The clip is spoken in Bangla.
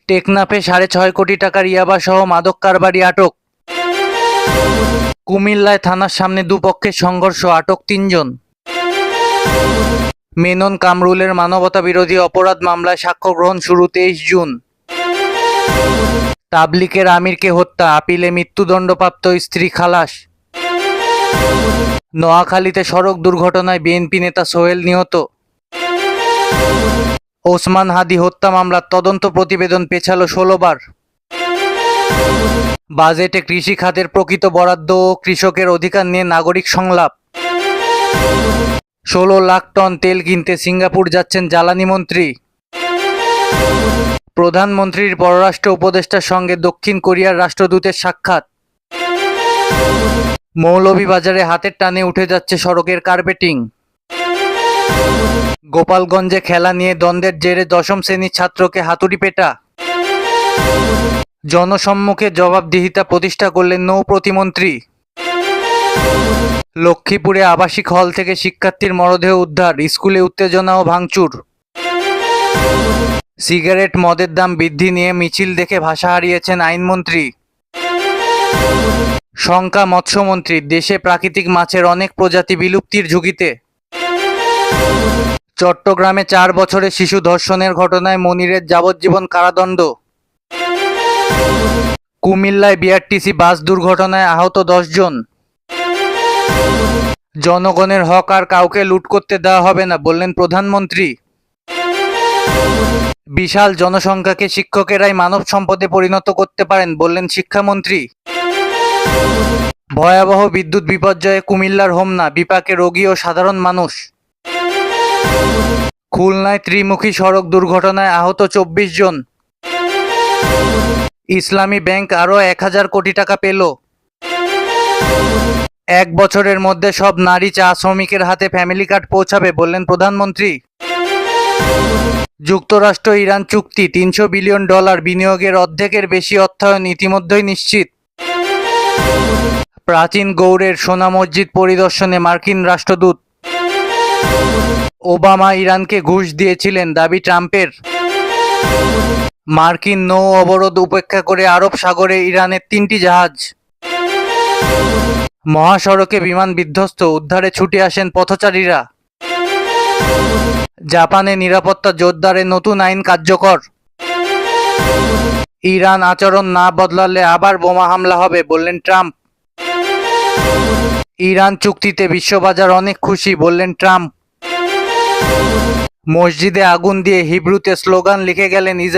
টেকনাফে ৬.৫ কোটি টাকার ইয়াবাসহ মাদক কারবারি আটক। কুমিল্লায় থানার সামনে দুপক্ষের সংঘর্ষ, আটক ৩ জন। মেনন কামরুলের মানবতাবিরোধী অপরাধ মামলায় সাক্ষ্য গ্রহণ শুরু ২৩ জুন। তাবলিগের আমিরকে হত্যা, আপিলে মৃত্যুদণ্ডপ্রাপ্ত স্ত্রী খালাস। নোয়াখালীতে সড়ক দুর্ঘটনায় বিএনপি নেতা সোহেল নিহত। ওসমান হাদি হত্যা মামলার তদন্ত প্রতিবেদন পেছালো ১৬ বার। বাজেটে কৃষি খাতের প্রকৃত বরাদ্দ ও কৃষকের অধিকার নিয়ে নাগরিক সংলাপ। ১৬ লাখ টন তেল কিনতে সিঙ্গাপুর যাচ্ছেন জ্বালানি মন্ত্রী। প্রধানমন্ত্রীর পররাষ্ট্র উপদেষ্টার সঙ্গে দক্ষিণ কোরিয়ার রাষ্ট্রদূতের সাক্ষাৎ। মৌলভীবাজারে হাতের টানে উঠে যাচ্ছে সড়কের কার্পেটিং। গোপালগঞ্জে খেলা নিয়ে দ্বন্দ্বের জেরে ১০ম শ্রেণীর ছাত্রকে হাতুড়ি পেটা। জনসম্মুখে জবাবদিহিতা প্রতিষ্ঠা করলেন নৌ প্রতিমন্ত্রী। লক্ষ্মীপুরে আবাসিক হল থেকে শিক্ষার্থীর মরদেহ উদ্ধার, স্কুলে উত্তেজনা ও ভাঙচুর। সিগারেট মদের দাম বৃদ্ধি নিয়ে মিছিল দেখে ভাষা হারিয়েছেন আইনমন্ত্রী। শঙ্কা মৎস্যমন্ত্রীর, দেশে প্রাকৃতিক মাছের অনেক প্রজাতি বিলুপ্তির ঝুঁকিতে। চট্টগ্রামে ৪ বছরের শিশু ধর্ষণের ঘটনায় মনিরের যাবজ্জীবন কারাদণ্ড। কুমিল্লায় বিআরটিসি বাস দুর্ঘটনায় আহত ১০ জন। জনগণের হক আর কাউকে লুট করতে দেওয়া হবে না, বললেন প্রধানমন্ত্রী। বিশাল জনসংখ্যাকে শিক্ষকেরাই মানব সম্পদে পরিণত করতে পারেন, বললেন শিক্ষামন্ত্রী। ভয়াবহ বিদ্যুৎ বিপর্যয়ে কুমিল্লার হোমনা, বিপাকে রোগী ও সাধারণ মানুষ। খুলনায় ত্রিমুখী সড়ক দুর্ঘটনায় আহত ২৪ জন। ইসলামী ব্যাংক আরও ১,০০০ কোটি টাকা পেল। ১ বছরের মধ্যে সব নারী চা শ্রমিকের হাতে ফ্যামিলি কার্ড পৌঁছাবে, বললেন প্রধানমন্ত্রী। যুক্তরাষ্ট্র ইরান চুক্তি, $৩০০ বিলিয়ন বিনিয়োগের অর্ধেকের বেশি অর্থায়ন ইতিমধ্যেই নিশ্চিত। প্রাচীন গৌড়ের সোনা মসজিদ পরিদর্শনে মার্কিন রাষ্ট্রদূত। ওবামা ইরানকে ঘুষ দিয়েছিলেন, দাবি ট্রাম্পের। মার্কিন নৌ অবরোধ উপেক্ষা করে আরব সাগরে ইরানের ৩টি জাহাজ। মহাসড়কে বিমান বিধ্বস্ত, উদ্ধারে ছুটে আসেন পথচারীরা। জাপানে নিরাপত্তা জোরদারে নতুন আইন কার্যকর। ইরান আচরণ না বদলালে আবার বোমা হামলা হবে, বললেন ট্রাম্প। ইরান চুক্তিতে বিশ্ববাজার অনেক খুশি, বললেন ট্রাম্প। মসজিদে আগুন দিয়ে হিব্রুতে স্লোগান লিখে গেলেন